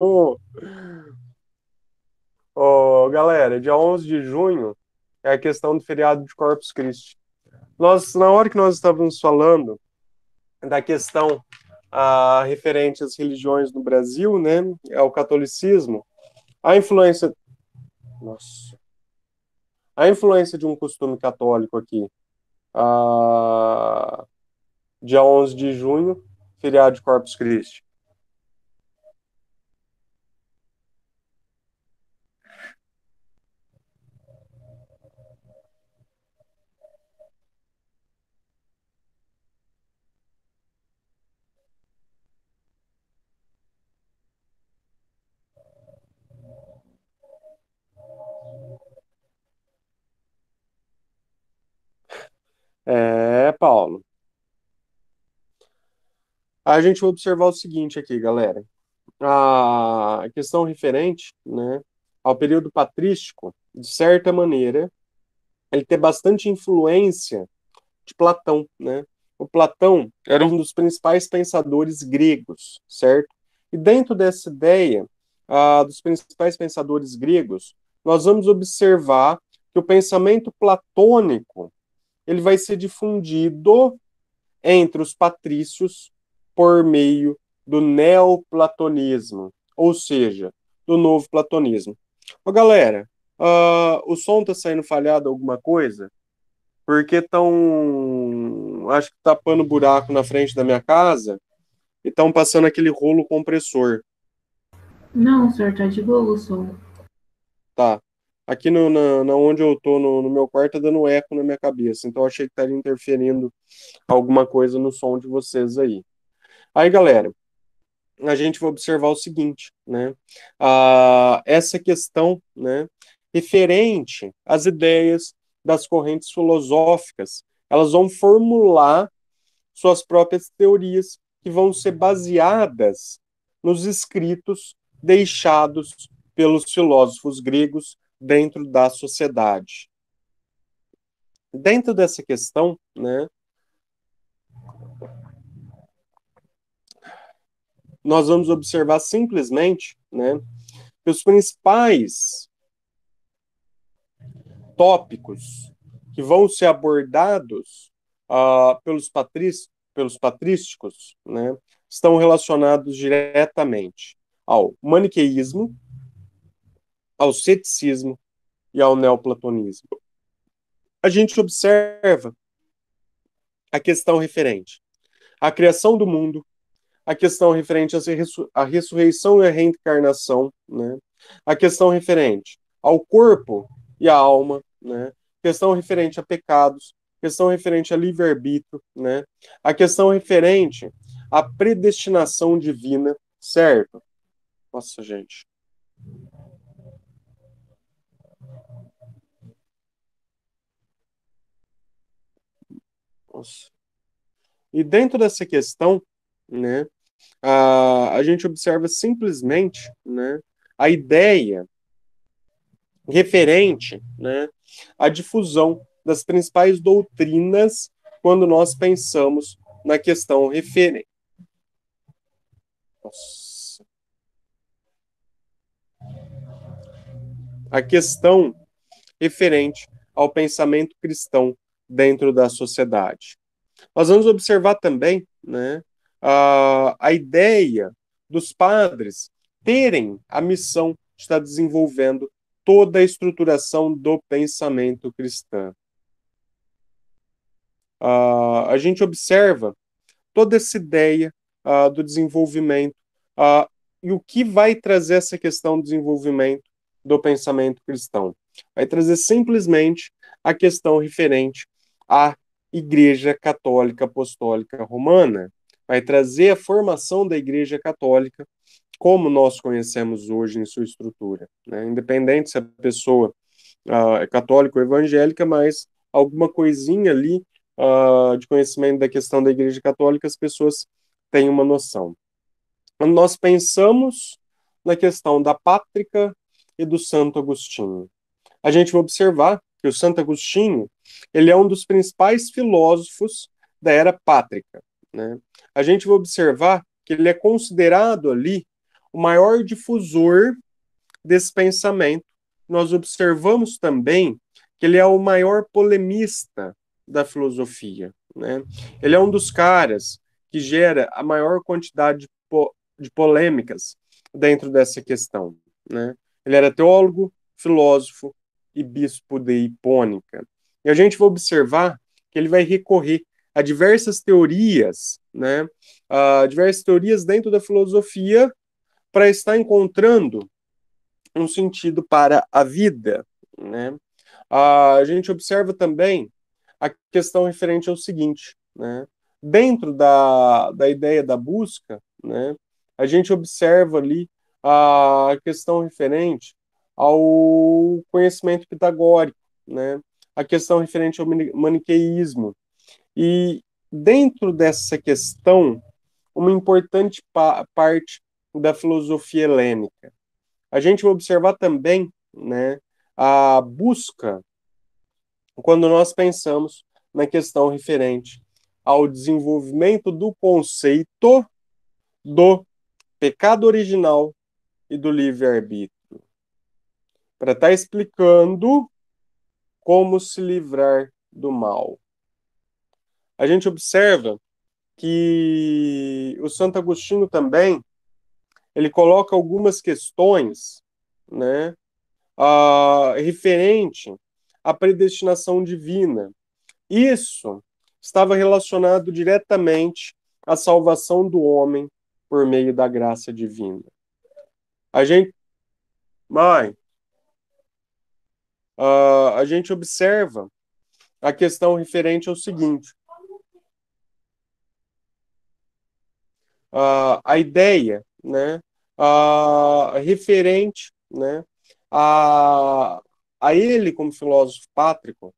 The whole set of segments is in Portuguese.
Ô, galera, dia 11 de junho é a questão do feriado de Corpus Christi. Na hora que nós estávamos falando da questão referente às religiões no Brasil, né, ao catolicismo, a influência, nossa, a influência de um costume católico aqui, ah, dia 11 de junho, feriado de Corpus Christi. Paulo, a gente vai observar o seguinte aqui, galera. A questão referente, né, ao período patrístico, de certa maneira, ele tem bastante influência de Platão, né? O Platão era um dos principais pensadores gregos, certo? E dentro dessa ideia, dos principais pensadores gregos, nós vamos observar que o pensamento platônico ele vai ser difundido entre os patrícios por meio do neoplatonismo, ou seja, do novo platonismo. Ô, galera, o som tá saindo falhado alguma coisa? Porque estão, acho que tapando buraco na frente da minha casa e estão passando aquele rolo compressor, Não, senhor, tá de boa o som. tá? Aqui na onde eu tô, no meu quarto, tá dando eco na minha cabeça, então eu achei que estaria interferindo alguma coisa no som de vocês aí. Aí, galera, a gente vai observar o seguinte, né? Essa questão, né, referente às ideias das correntes filosóficas, elas vão formular suas próprias teorias que vão ser baseadas nos escritos deixados pelos filósofos gregos dentro da sociedade. Dentro dessa questão, né, nós vamos observar simplesmente, né, que os principais tópicos que vão ser abordados pelos patrísticos, né, estão relacionados diretamente ao maniqueísmo, ao ceticismo e ao neoplatonismo. A gente observa a questão referente à criação do mundo, a questão referente à ressurreição e à reencarnação, né? A questão referente ao corpo e à alma, né? Questão referente a pecados, questão referente a livre-arbítrio, né? A questão referente à predestinação divina, certo? Nossa, gente. Nossa. E dentro dessa questão, né, a gente observa simplesmente, né, a ideia referente, né, à difusão das principais doutrinas quando nós pensamos na questão referente. A questão referente ao pensamento cristão dentro da sociedade. Nós vamos observar também, né, a ideia dos padres terem a missão de estar desenvolvendo toda a estruturação do pensamento cristão. A gente observa toda essa ideia do desenvolvimento e o que vai trazer essa questão do desenvolvimento do pensamento cristão. Vai trazer simplesmente a questão referente à Igreja Católica Apostólica Romana. Vai trazer a formação da Igreja Católica como nós conhecemos hoje em sua estrutura, né? Independente se a pessoa é católica ou evangélica, mas alguma coisinha ali de conhecimento da questão da Igreja Católica, as pessoas têm uma noção. Quando nós pensamos na questão da Pátrica e do Santo Agostinho, a gente vai observar que o Santo Agostinho ele é um dos principais filósofos da era pátrica, né? A gente vai observar que ele é considerado ali o maior difusor desse pensamento. Nós observamos também que ele é o maior polemista da filosofia, né? Ele é um dos caras que gera a maior quantidade de polêmicas dentro dessa questão, né? Ele era teólogo, filósofo e bispo de Hipônica. E a gente vai observar que ele vai recorrer a diversas teorias, né? Diversas teorias dentro da filosofia para estar encontrando um sentido para a vida, né? A gente observa também a questão referente ao seguinte, né? Dentro da ideia da busca, né? A gente observa ali a questão referente ao conhecimento pitagórico, né? A questão referente ao maniqueísmo. E dentro dessa questão, uma importante parte da filosofia helênica. A gente vai observar também, né, a busca quando nós pensamos na questão referente ao desenvolvimento do conceito do pecado original e do livre-arbítrio, para estar explicando como se livrar do mal. A gente observa que o Santo Agostinho também ele coloca algumas questões, né, referente à predestinação divina. Isso estava relacionado diretamente à salvação do homem por meio da graça divina. A gente, mãe, a gente observa a questão referente ao seguinte: a ideia, né, referente, né, a, a ele como filósofo pátrico,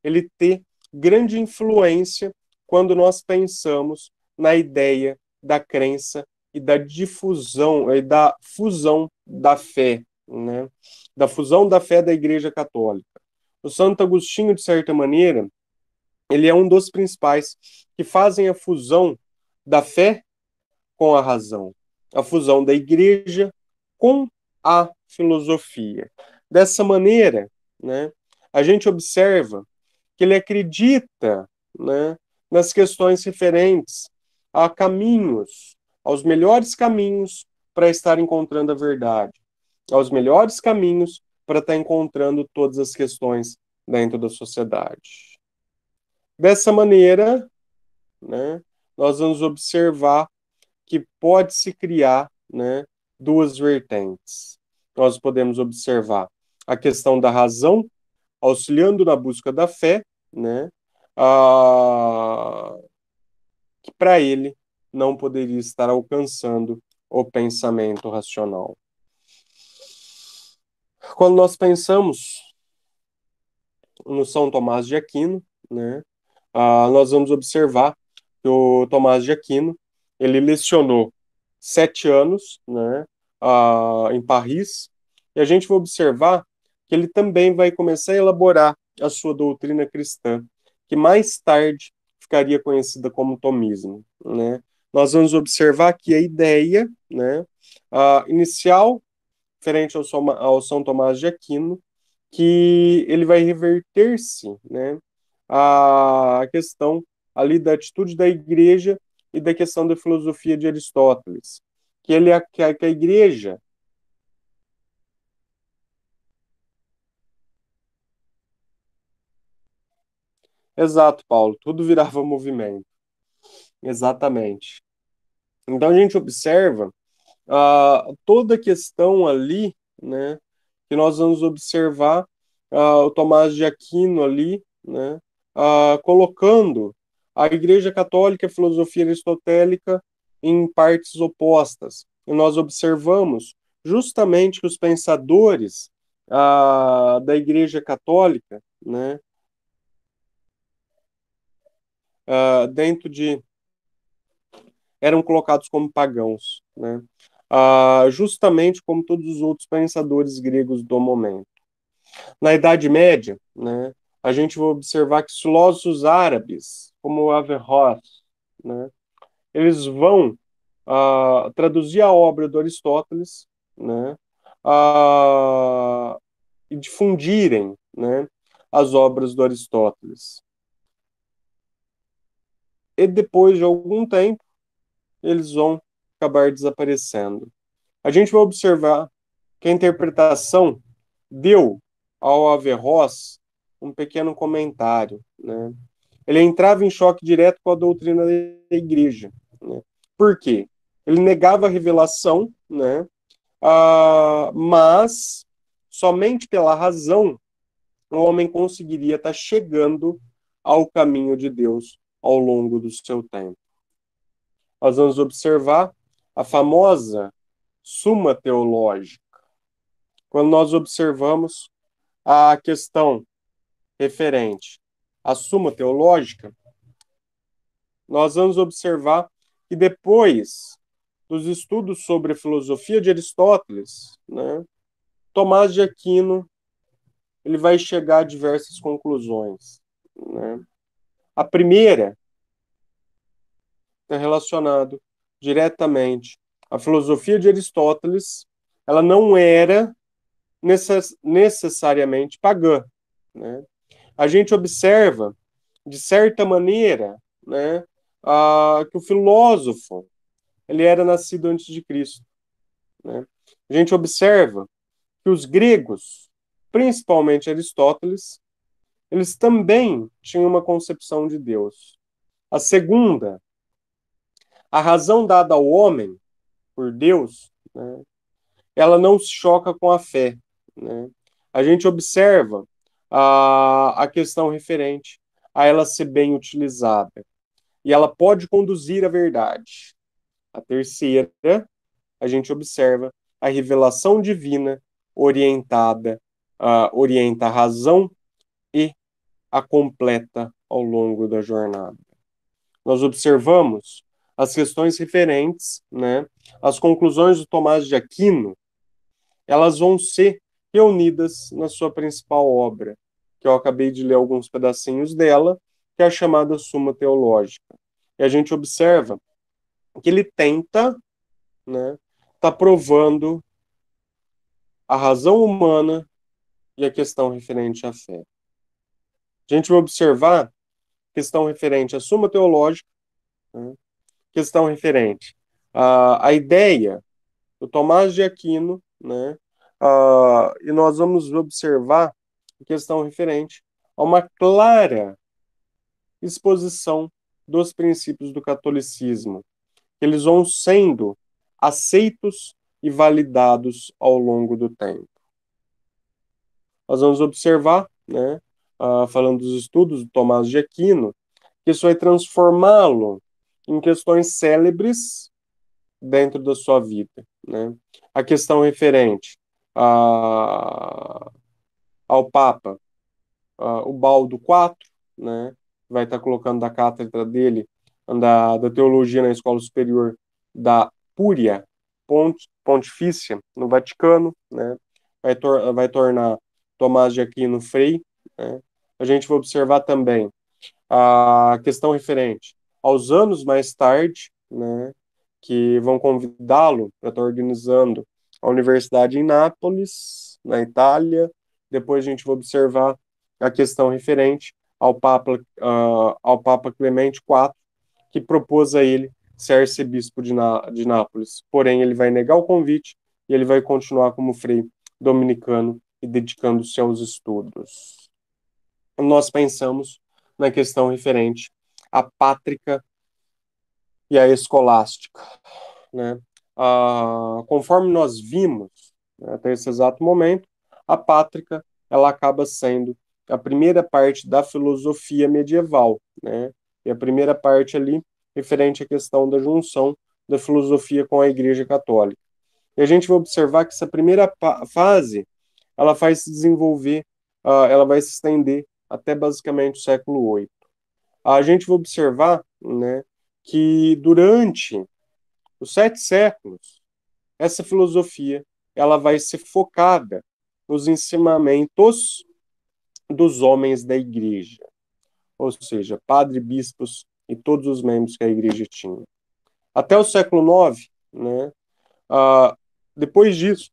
ele ter grande influência quando nós pensamos na ideia da crença e da difusão e da fusão da fé, né? Da fusão da fé da Igreja Católica. O Santo Agostinho, de certa maneira, ele é um dos principais que fazem a fusão da fé com a razão, a fusão da Igreja com a filosofia. Dessa maneira, né, a gente observa que ele acredita, né, nas questões referentes a caminhos, aos melhores caminhos para estar encontrando a verdade, aos melhores caminhos para estar encontrando todas as questões dentro da sociedade. Dessa maneira, né, nós vamos observar que pode-se criar, né, duas vertentes. Nós podemos observar a questão da razão, auxiliando na busca da fé, né, que para ele não poderia estar alcançando o pensamento racional. Quando nós pensamos no São Tomás de Aquino, né, nós vamos observar que o Tomás de Aquino ele lecionou 7 anos, né, em Paris, e a gente vai observar que ele também vai começar a elaborar a sua doutrina cristã, que mais tarde ficaria conhecida como tomismo, né? Nós vamos observar que a ideia, né, inicial, referente ao São Tomás de Aquino, que ele vai reverter-se, né, a questão ali da atitude da igreja e da questão da filosofia de Aristóteles, que a igreja exato, Paulo, tudo virava movimento, exatamente. Então a gente observa toda a questão ali, né, que nós vamos observar o Tomás de Aquino ali, né, colocando a Igreja Católica e a filosofia aristotélica em partes opostas. E nós observamos justamente que os pensadores da Igreja Católica, né, dentro de eram colocados como pagãos, né, justamente como todos os outros pensadores gregos do momento. Na Idade Média, né, a gente vai observar que os filósofos árabes, como Averroes, né, eles vão traduzir a obra do Aristóteles, né, e difundirem, né, as obras do Aristóteles. E depois de algum tempo, eles vão acabar desaparecendo. A gente vai observar que a interpretação deu ao Averroes um pequeno comentário, né? Ele entrava em choque direto com a doutrina da igreja, né? Por quê? Ele negava a revelação, né? Mas somente pela razão o homem conseguiria estar chegando ao caminho de Deus ao longo do seu tempo. Nós vamos observar a famosa Suma Teológica. Quando nós observamos a questão referente à Suma Teológica, nós vamos observar que depois dos estudos sobre a filosofia de Aristóteles, né, Tomás de Aquino ele vai chegar a diversas conclusões, né? A primeira está relacionado diretamente à filosofia de Aristóteles. Ela não era necessariamente pagã, né? A gente observa, de certa maneira, né, que o filósofo ele era nascido antes de Cristo, né? A gente observa que os gregos, principalmente Aristóteles, eles também tinham uma concepção de Deus. A segunda, a razão dada ao homem por Deus, né, ela não se choca com a fé, né? A gente observa a questão referente a ela ser bem utilizada. E ela pode conduzir à verdade. A terceira, a gente observa a revelação divina orienta a razão e a completa ao longo da jornada. Nós observamos as questões referentes, né, às conclusões do Tomás de Aquino, elas vão ser reunidas na sua principal obra, que eu acabei de ler alguns pedacinhos dela, que é a chamada Suma Teológica. E a gente observa que ele tenta, né, tá provando a razão humana e a questão referente à fé. A gente vai observar questão referente à Suma Teológica, né, questão referente à ideia do Tomás de Aquino, né, e nós vamos observar a questão referente a uma clara exposição dos princípios do catolicismo. Eles vão sendo aceitos e validados ao longo do tempo. Nós vamos observar, né, falando dos estudos do Tomás de Aquino, que isso vai transformá-lo em questões célebres dentro da sua vida, né? A questão referente ao Papa, o Baldo IV, né? Vai estar colocando da cátedra dele, da teologia na Escola Superior da Cúria Pontifícia, no Vaticano, né? Vai tornar Tomás de Aquino frei, né? A gente vai observar também a questão referente aos anos mais tarde, né, que vão convidá-lo para estar organizando a universidade em Nápoles, na Itália. Depois a gente vai observar a questão referente ao Papa Clemente IV, que propôs a ele ser arcebispo de Nápoles. Porém, ele vai negar o convite e ele vai continuar como frei dominicano e dedicando-se aos estudos. Nós pensamos na questão referente à pátrica e à escolástica, né? Conforme nós vimos, né, até esse exato momento, a pátrica ela acaba sendo a primeira parte da filosofia medieval, né? E a primeira parte ali referente à questão da junção da filosofia com a Igreja Católica. E a gente vai observar que essa primeira fase ela vai se desenvolver, ela vai se estender até basicamente o século VIII. A gente vai observar, né, que durante os 7 séculos, essa filosofia ela vai ser focada nos ensinamentos dos homens da igreja, ou seja, padre, bispos e todos os membros que a igreja tinha. até o século IX, né? Ah, depois disso,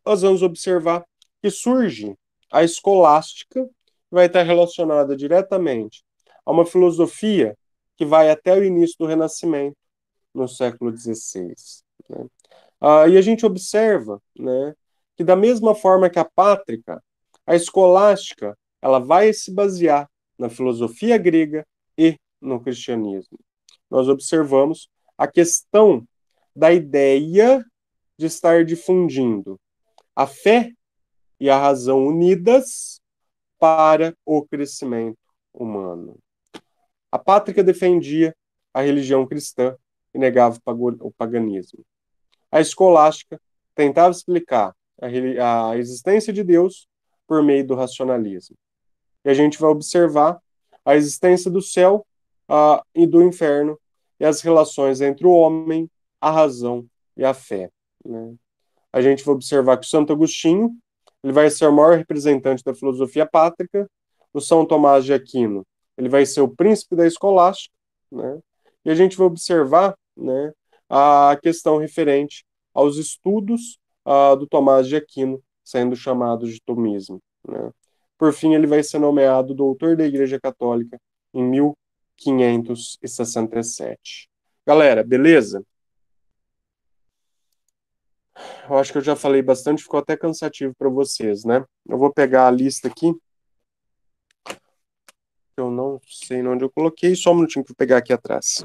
nós vamos observar que surge a escolástica, que vai estar relacionada diretamente a uma filosofia que vai até o início do Renascimento, no século XVI. Né? E a gente observa, né, que da mesma forma que a pátrica, a escolástica ela vai se basear na filosofia grega e no cristianismo. Nós observamos a questão da ideia de estar difundindo a fé e a razão unidas para o crescimento humano. A pátrica defendia a religião cristã e negava o paganismo. A escolástica tentava explicar a existência de Deus por meio do racionalismo. E a gente vai observar a existência do céu e do inferno e as relações entre o homem, a razão e a fé. Né? A gente vai observar que o Santo Agostinho ele vai ser o maior representante da filosofia pátrica, o São Tomás de Aquino ele vai ser o príncipe da escolástica, né? E a gente vai observar, né, a questão referente aos estudos do Tomás de Aquino, sendo chamado de tomismo. Né? Por fim, ele vai ser nomeado doutor da Igreja Católica em 1567. Galera, beleza? Eu acho que eu já falei bastante, ficou até cansativo para vocês, né? Eu vou pegar a lista aqui. Eu não sei onde eu coloquei, só um minutinho para pegar aqui atrás.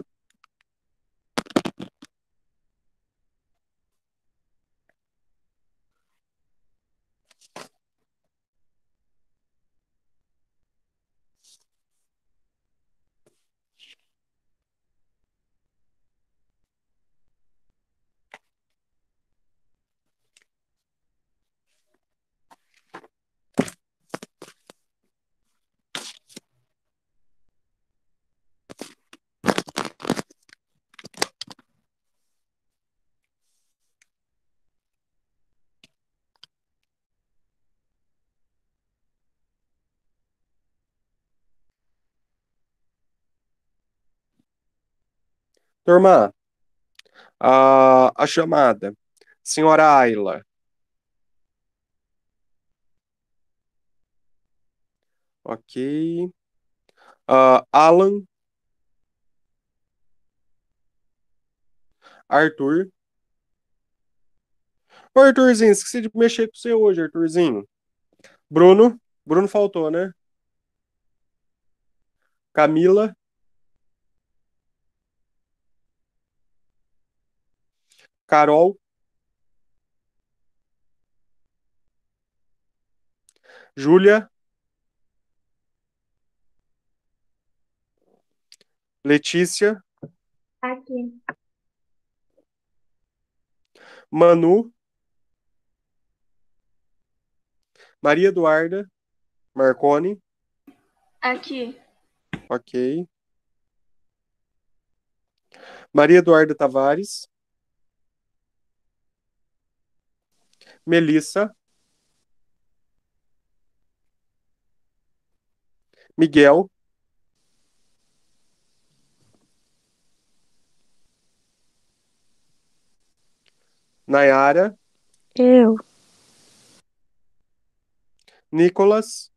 Turma, a chamada. Senhora Ayla. Ok. Alan. Arthur. Ô, Arthurzinho, esqueci de mexer com você hoje, Arthurzinho. Bruno. Bruno faltou, né? Camila. Carol. Júlia. Letícia. Aqui. Manu. Maria Eduarda. Marconi. Aqui. Ok. Maria Eduarda Tavares. Melissa. Miguel. Nayara. Eu. Nicolas.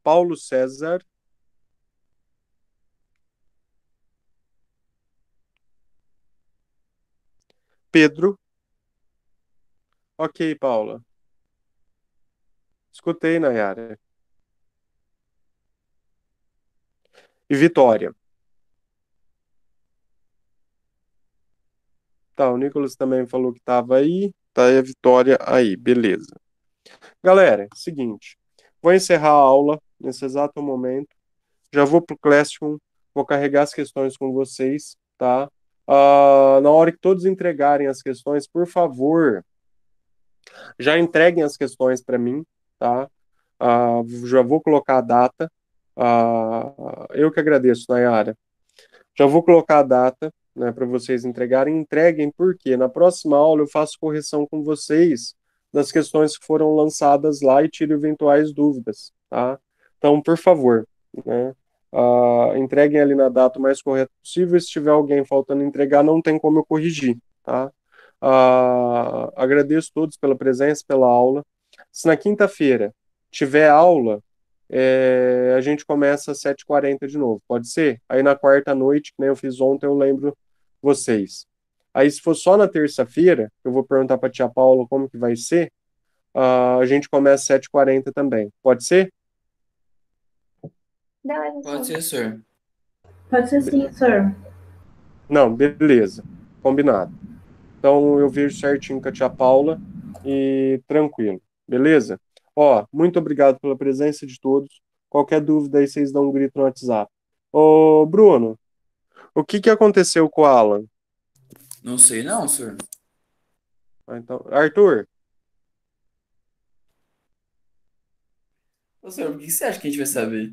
Paulo César. Pedro. Ok, Paula. Escutei, Nayara. E Vitória. Tá, o Nicolas também falou que estava aí. Tá aí a Vitória aí, beleza. Galera, seguinte. Vou encerrar a aula nesse exato momento. Já vou pro Classroom, vou carregar as questões com vocês, tá? Na hora que todos entregarem as questões, por favor, já entreguem as questões para mim, tá? Já vou colocar a data. Eu que agradeço, Nayara. Já vou colocar a data, né, para vocês entregarem. Entreguem, porque na próxima aula eu faço correção com vocês das questões que foram lançadas lá e tiro eventuais dúvidas, tá? Então, por favor, né? Entreguem ali na data o mais correta possível. Se tiver alguém faltando entregar, não tem como eu corrigir, tá? Agradeço a todos pela presença, pela aula. Se na quinta-feira tiver aula, a gente começa às 7h40 de novo, pode ser? Aí na quarta noite, que nem eu fiz ontem, eu lembro vocês. Aí se for só na terça-feira, eu vou perguntar para a tia Paula como que vai ser, a gente começa às 7h40 também, pode ser? Beleza, Pode senhor. ser, senhor. Pode ser sim, senhor. Não, beleza, combinado. Então eu vejo certinho com a tia Paula e tranquilo, beleza? Ó, muito obrigado pela presença de todos. Qualquer dúvida aí, vocês dão um grito no WhatsApp. Ô, Bruno, o que que aconteceu com o Alan? Não sei não, senhor. Então, Arthur, Ô, senhor, o que você acha que a gente vai saber?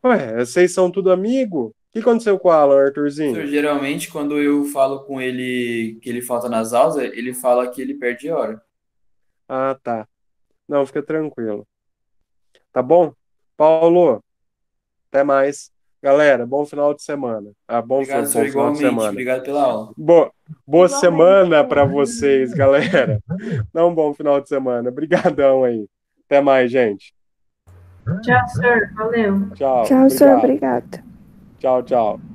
ué, vocês são tudo amigo? O que aconteceu com o Alan, Senhor, Arthurzinho? geralmente, quando eu falo com ele que ele falta nas aulas, ele fala que ele perde hora. Ah, tá. Não, fica tranquilo. Tá bom? Paulo, até mais. Galera, bom final de semana. Obrigado, senhor, Bom final de igualmente. semana. Obrigado pela aula. Boa Igualmente, semana para senhor. vocês, galera. Não um bom final de semana. Obrigadão aí. Até mais, gente. Tchau, senhor. Valeu. Tchau. Tchau, senhor. Obrigado. Obrigado. Tchau, tchau.